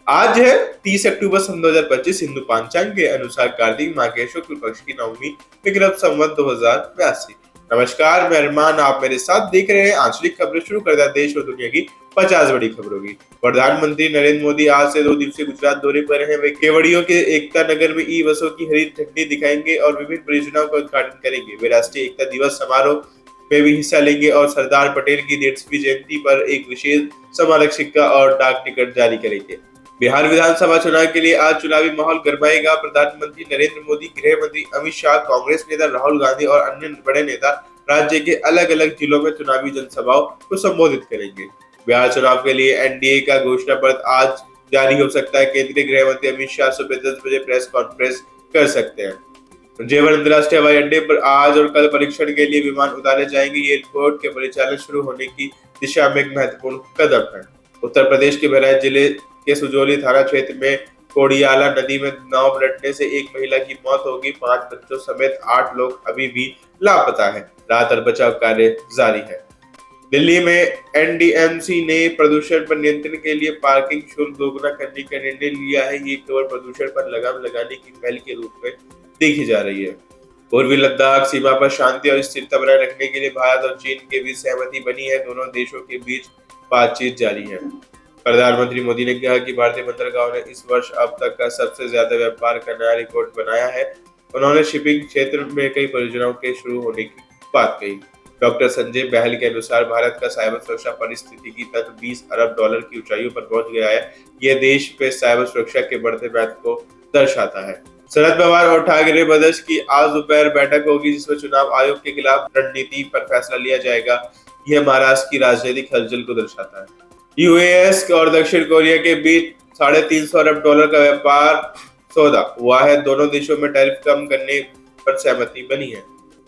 आज है 30 अक्टूबर सन 2025। हिंदू पंचांग के अनुसार कार्तिक माह के शुक्ल पक्ष की नवमी विक्रम संवत 2082। नमस्कार, मैं अरमान, आप मेरे साथ देख रहे हैं आंचलिक खबरें। शुरू करता है देश और दुनिया की 50 बड़ी खबरों की। प्रधानमंत्री नरेंद्र मोदी आज से 2 दिवसीय गुजरात दौरे पर हैं। वे केवड़ियों के एकता नगर में ई बसों की हरी झंडी दिखाएंगे और विभिन्न परियोजनाओं का उद्घाटन करेंगे। वे राष्ट्रीय एकता दिवस समारोह में भी हिस्सा लेंगे और सरदार पटेल की 150वीं जयंती पर एक विशेष स्मारक सिक्का और डाक टिकट जारी करेंगे। बिहार विधानसभा चुनाव के लिए आज चुनावी माहौल गरमाएगा। प्रधानमंत्री नरेंद्र मोदी, गृह मंत्री अमित शाह, कांग्रेस नेता राहुल गांधी और अन्य बड़े नेता राज्य के अलग अलग जिलों में चुनावी जनसभाओं को संबोधित करेंगे। बिहार चुनाव के लिए एनडीए का घोषणा पत्र आज जारी हो सकता है। केंद्रीय गृह मंत्री अमित शाह सुबह 10 बजे प्रेस कॉन्फ्रेंस कर सकते हैं। जेवर अंतर्राष्ट्रीय हवाई अड्डे पर आज और कल परीक्षण के लिए विमान उतारे जाएंगे। ये एयरपोर्ट के परिचालन शुरू होने की दिशा में एक महत्वपूर्ण कदम है। उत्तर प्रदेश के बहराइच जिले के सुजौली थाना क्षेत्र में कोड़ियाला नदी में नाव पलटने से एक महिला की मौत हो गई। 5 बच्चों समेत 8 लोग अभी भी लापता हैं। राहत और बचाव कार्य जारी है। दिल्ली में एनडीएमसी ने प्रदूषण पर नियंत्रण के लिए पार्किंग शुल्क दोगुना करने का निर्णय लिया है। ये केवल प्रदूषण पर लगाम लगाने की पहल के रूप में देखी जा रही है। पूर्वी लद्दाख सीमा पर शांति और स्थिरता बनाए रखने के लिए भारत और चीन के बीच सहमति बनी है। दोनों देशों के बीच बातचीत जारी है। प्रधानमंत्री मोदी ने कहा कि भारतीय बंदरगाहों ने इस वर्ष अब तक का सबसे ज्यादा व्यापार का नया रिकॉर्ड बनाया है। उन्होंने शिपिंग क्षेत्र में कई परियोजनाओं के शुरू होने की बात कही। डॉक्टर संजय बहल के अनुसार भारत का साइबर सुरक्षा परिस्थितिकी तंत्र 20 अरब डॉलर की ऊंचाइयों पर पहुंच गया है। यह देश पे साइबर सुरक्षा के बढ़ते महत्व को दर्शाता है। शरद पवार और ठाकरे ब्रदर्स की आज दोपहर बैठक होगी, जिसमें चुनाव आयोग के खिलाफ रणनीति पर फैसला लिया जाएगा। यह महाराष्ट्र की राजनीतिक हलचल को दर्शाता है। यूएस और दक्षिण कोरिया के बीच 350 अरब डॉलर का व्यापार सौदा हुआ है। दोनों देशों में टैरिफ कम करने पर सहमति बनी है।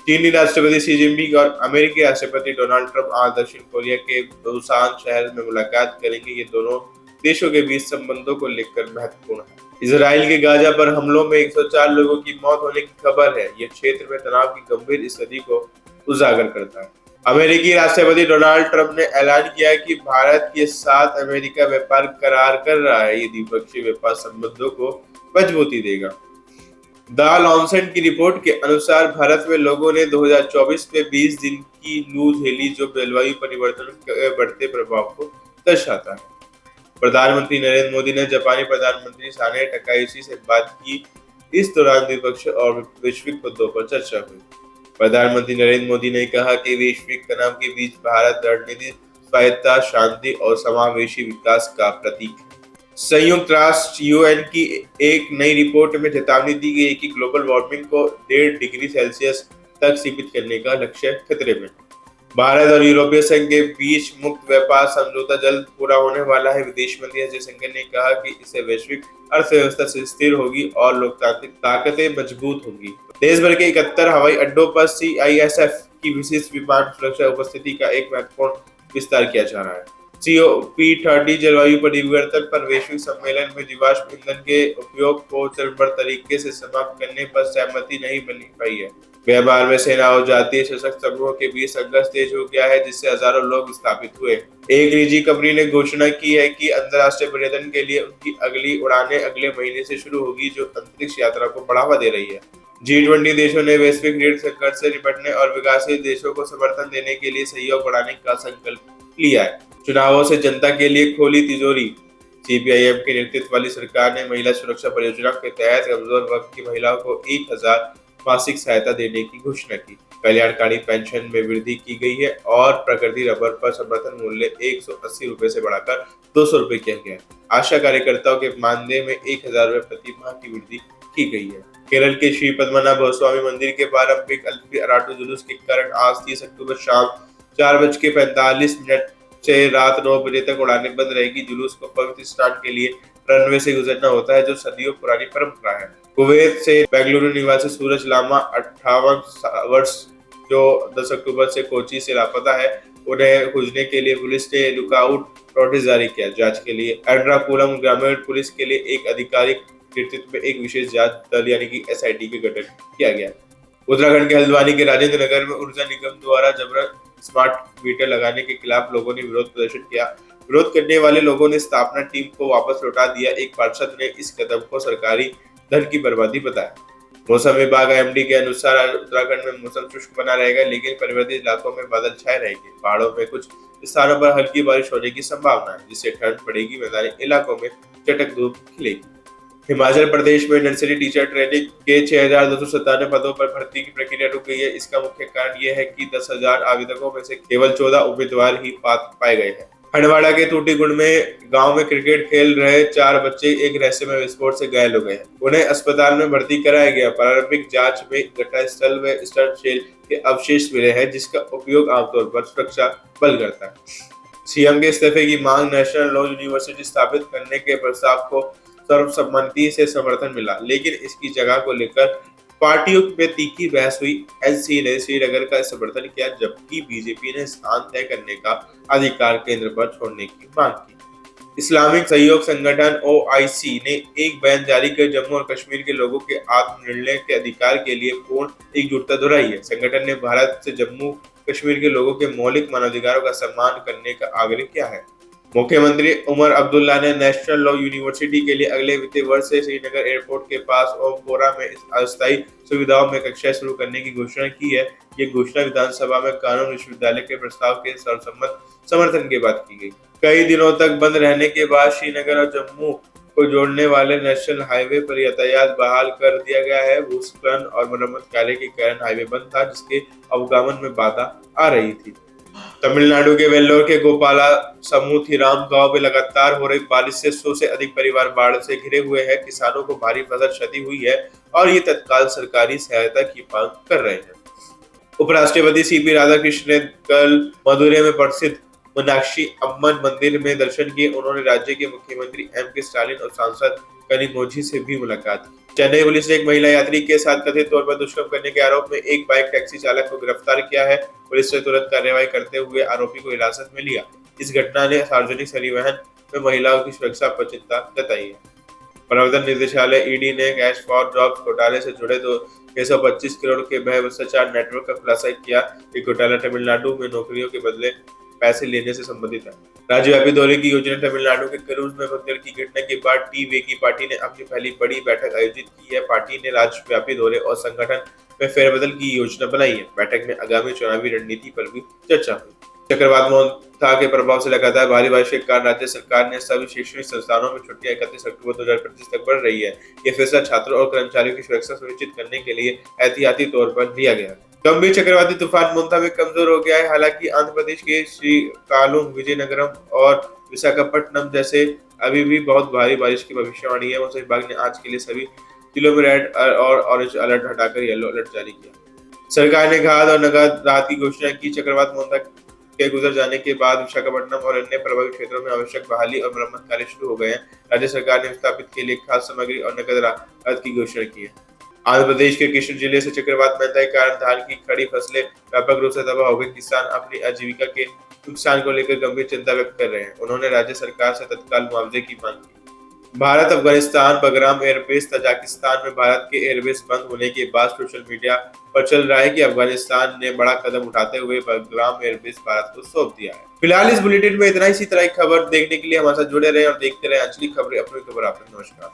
चीनी राष्ट्रपति शी जिनपिंग और अमेरिकी राष्ट्रपति डोनाल्ड ट्रंप आज दक्षिण कोरिया के बुसान शहर में मुलाकात करेंगे। ये दोनों देशों के बीच संबंधों को लेकर महत्वपूर्ण है। इजराइल के गाजा पर हमलों में 104 लोगों की मौत होने की खबर है। यह क्षेत्र में तनाव की गंभीर स्थिति को उजागर करता है। अमेरिकी राष्ट्रपति डोनाल्ड ट्रंप ने ऐलान किया कि भारत के साथ अमेरिका व्यापार करार कर रहा है। ये द्विपक्षीय व्यापार संबंधों को मजबूती देगा। द लॉन्सेट की रिपोर्ट के अनुसार भारत में लोगों ने 2024 में 20 दिन की लू झेली, जो जलवायु परिवर्तन के बढ़ते प्रभाव को दर्शाता है। प्रधानमंत्री नरेंद्र मोदी ने जापानी प्रधानमंत्री साने टकाइशी से बात की। इस दौरान द्विपक्षीय और वैश्विक मुद्दों पर चर्चा हुई। प्रधानमंत्री नरेंद्र मोदी ने कहा कि वैश्विक तनाव के बीच भारत रणनीतिक स्वायत्तता, शांति और समावेशी विकास का प्रतीक है। संयुक्त राष्ट्र यूएन की एक नई रिपोर्ट में चेतावनी दी गई कि ग्लोबल वार्मिंग को 1.5 डिग्री सेल्सियस तक सीमित करने का लक्ष्य खतरे में। भारत और यूरोपीय संघ के बीच मुक्त व्यापार समझौता जल्द पूरा होने वाला है। विदेश मंत्री एस जयशंकर ने कहा कि इससे वैश्विक अर्थव्यवस्था स्थिर होगी और लोकतांत्रिक ताकतें मजबूत होंगी। देश भर के 71 हवाई अड्डों पर सीआईएसएफ की विशेष विमान सुरक्षा उपस्थिति का एक महत्वपूर्ण विस्तार किया जा रहा है। COP30 जलवायु परिवर्तन पर वैश्विक सम्मेलन में जीवाश्म ईंधन के उपयोग को चरणबद्ध तरीके से समाप्त करने पर सहमति नहीं बन पाई है। म्यांमार में सेना और जातीय सशस्त्र समूहों के बीच संघर्ष तेज हो गया है, जिससे हजारों लोग विस्थापित हुए। एक निजी कंपनी ने घोषणा की है कि अंतर्राष्ट्रीय पर्यटन के लिए उनकी अगली उड़ानें अगले महीने से शुरू होगी, जो अंतरिक्ष यात्रा को बढ़ावा दे रही है। G20 देशों ने वैश्विक ऋण संकट से निपटने और विकासशील देशों को समर्थन देने के लिए सहयोग बढ़ाने का संकल्प लिया है। चुनावों से जनता के लिए खोली तिजोरी। सीपीआईएम के नेतृत्व वाली सरकार ने महिला सुरक्षा परियोजना के तहत कमजोर वर्ग की महिलाओं को 1000 मासिक सहायता देने की घोषणा की। कल्याणकारी पेंशन में वृद्धि की गई है और प्रकृति रबर पर समर्थन मूल्य 180 रुपए से बढ़ाकर 200 रुपए किया गया है। आशा कार्यकर्ताओं के मानदेय में 1000 रुपए प्रति माह की वृद्धि की गई है। केरल के श्री पद्मनाभ स्वामी मंदिर के पारंपरिक अल्पी अराटू जुलूस के कारण आज 30 अक्टूबर शाम 4:45 से रात 9 बजे तक उड़ानें बंद रहेगी। जुलूस को पवित्र स्नान के लिए रनवे से गुजरना होता है, जो सदियों पुरानी परंपरा है। कुवैत से बेंगलुरु निवासी सूरज लामा 58 वर्ष, जो 10 अक्टूबर से कोची से लापता है, उन्हें खोजने के लिए पुलिस ने लुकआउट नोटिस जारी किया। जांच के लिए एर्नाकुलम ग्रामीण पुलिस के लिए एक आधिकारिक नेतृत्व में एक विशेष जांच दल यानी कि SIT का गठन किया गया। उत्तराखंड के हल्द्वानी के राजेंद्र नगर में ऊर्जा निगम द्वारा जबरन स्मार्ट मीटर लगाने के खिलाफ लोगों ने विरोध प्रदर्शन किया। विरोध करने वाले लोगों ने स्थापना टीम को वापस लौटा दिया। एक पार्षद ने इस कदम को सरकारी धन की बर्बादी बताया। मौसम विभाग एमडी के अनुसार उत्तराखंड में मौसम शुष्क बना रहेगा, लेकिन पर्वतीय इलाकों में बादल छाए रहेंगे। पहाड़ों में कुछ स्थानों पर हल्की बारिश होने की संभावना है, जिससे ठंड बढ़ेगी। मैदानी इलाकों में चटक धूप खिलेगी। हिमाचल प्रदेश में नर्सरी टीचर ट्रेनिंग के 6,297 पदों पर भर्ती की प्रक्रिया रुक गई है। इसका मुख्य कारण यह है कि 10,000 आवेदकों में से केवल 14 उम्मीदवार ही पात्र पाए गए हैं। हंडवाड़ा के टूटीगुंड में गांव में क्रिकेट खेल रहे 4 बच्चे एक रहस्यमय विस्फोट से घायल हो गए हैं। उन्हें अस्पताल में भर्ती कराया गया। प्रारंभिक जांच में घटनास्थल में स्टंट शेल के अवशेष मिले हैं, जिसका उपयोग आमतौर पर सुरक्षा बल करता है। सीएम के इस्तीफे की मांग। नेशनल लॉ यूनिवर्सिटी स्थापित करने के प्रस्ताव को सर्वसम्मति से समर्थन मिला, लेकिन इसकी जगह को लेकर पार्टियों में तीखी बहस हुई। एनसी ने श्रीनगर का समर्थन किया, जबकि बीजेपी ने स्थान तय करने का अधिकार केंद्र पर छोड़ने की मांग की। इस्लामिक सहयोग संगठन ओआईसी ने एक बयान जारी कर जम्मू और कश्मीर के लोगों के आत्मनिर्णय के अधिकार के लिए पूर्ण एकजुटता दोहराई है। संगठन ने भारत से जम्मू कश्मीर के लोगों के मौलिक मानवाधिकारों का सम्मान करने का आग्रह किया है। मुख्यमंत्री उमर अब्दुल्ला ने नेशनल लॉ यूनिवर्सिटी के लिए अगले वित्तीय वर्ष से श्रीनगर एयरपोर्ट के पास ओमपोरा में अस्थायी सुविधाओं में कक्षाएं शुरू करने की घोषणा की है। ये घोषणा विधानसभा में कानून विश्वविद्यालय के प्रस्ताव के सर्वसम्मत समर्थन के बाद की गई। कई दिनों तक बंद रहने के बाद श्रीनगर और जम्मू को जोड़ने वाले नेशनल हाईवे पर यातायात बहाल कर दिया गया है। भूस्खलन और मरम्मत कार्य के कारण हाईवे बंद था, जिसके अवगमन में बाधा आ रही थी। तमिलनाडु के वेल्लोर के गोपाला समूथिराम गांव में लगातार हो रही बारिश से 100 से अधिक परिवार बाढ़ से घिरे हुए हैं। किसानों को भारी फसल क्षति हुई है और ये तत्काल सरकारी सहायता की मांग कर रहे हैं। उपराष्ट्रपति सीपी राधाकृष्णन ने कल मदुरै में प्रसिद्ध मीनाक्षी अम्मन मंदिर में दर्शन किए। उन्होंने राज्य के मुख्यमंत्री एम.के. स्टालिन और सांसद कनिमोझी से भी मुलाकात की। चेन्नई पुलिस ने एक महिला यात्री के साथ कथित तौर पर दुष्कर्म करने के आरोप में एक बाइक टैक्सी चालक को गिरफ्तार किया है। पुलिस ने तुरंत कार्रवाई करते हुए आरोपी को हिरासत में लिया। इस घटना ने सार्वजनिक परिवहन में महिलाओं की सुरक्षा पर चिंता जताई है। प्रवर्तन निदेशालय ईडी ने कैश फॉर जॉब्स घोटाले से जुड़े 625 करोड़ के भ्रष्टाचार नेटवर्क का खुलासा किया। ये घोटाला तमिलनाडु में नौकरियों के बदले पैसे लेने से संबंधित है। राज्यव्यापी दौरे की योजना। तमिलनाडु के करूर में भगदड़ की घटना के बाद टी वेगी पार्टी ने अपनी पहली बड़ी बैठक आयोजित की है। पार्टी ने राज्यव्यापी दौरे और संगठन में फेरबदल की योजना बनाई है। बैठक में आगामी चुनावी रणनीति पर भी चर्चा हुई। चक्रवात मोंथा के प्रभाव से लगातार भारी बारिश के कारण राज्य सरकार ने सभी शैक्षणिक संस्थानों में छुट्टियां 31 अक्टूबर 2025 तक बढ़ रही है। ये फैसला छात्रों और कर्मचारियों की सुरक्षा सुनिश्चित करने के लिए एहतियाती तौर पर लिया गया है। गंभीर चक्रवाती तूफान मोंथा में कमजोर हो गया है। हालांकि आंध्र प्रदेश के श्रीकाकुलम, विजयनगरम और विशाखापट्टनम जैसे अभी भी बहुत भारी बारिश की भविष्यवाणी है। मौसम विभाग ने आज के लिए सभी जिलों में रेड और ऑरेंज अलर्ट हटाकर येलो अलर्ट जारी किया। सरकार ने खाद्य और नकद राहत की घोषणा की। चक्रवात मोंथा के गुजर जाने के बाद विशाखापट्टनम और अन्य प्रभावित क्षेत्रों में आवश्यक बहाली और मरम्मत कार्य शुरू हो गए हैं। राज्य सरकार ने विस्थापित के लिए खाद्य सामग्री और नकद राहत की घोषणा की है। आंध्र प्रदेश के कृष्ण जिले से चक्रवात मोंथा के कारण धान की खड़ी फसलें व्यापक रूप से तबाह हो गई। किसान अपनी आजीविका के नुकसान को लेकर गंभीर चिंता व्यक्त कर रहे हैं। उन्होंने राज्य सरकार से तत्काल मुआवजे की मांग की। भारत अफगानिस्तान बगराम एयरबेस। तजाकिस्तान में भारत के एयरबेस बंद होने के बाद सोशल मीडिया पर चल रहा है कि अफगानिस्तान ने बड़ा कदम उठाते हुए बगराम एयरबेस भारत को सौंप दिया है। फिलहाल इस बुलेटिन में इतना। इसी तरह की खबर देखने के लिए हमारे साथ जुड़े रहे और देखते रहे आंचलिक खबरें, अपनी खबर आप तक। नमस्कार।